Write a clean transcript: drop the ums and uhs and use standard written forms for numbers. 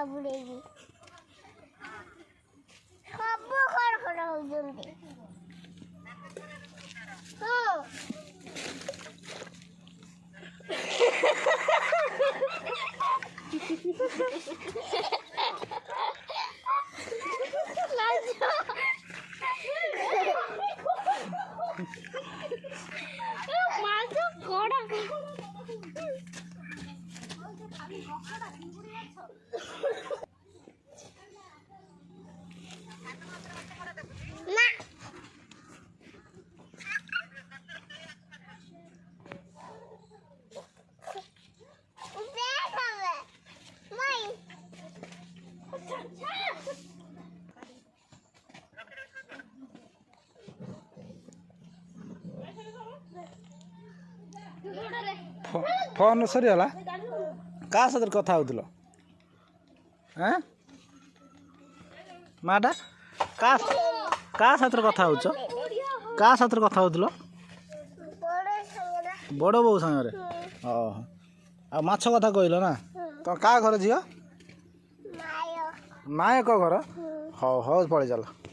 बुड़ेगी सब खड़ खड़ होउजंदी हां लाजो माजो कोड़ा फोन सरीगला क्या साथ कथा होतिलो हैं माटा का साथ कथा होचो का साथ कथा होतिलो बड़ बो संगे आ माछ कथा कहलो ना तो का घर झियो नायक घर हो हो पड़े चलो।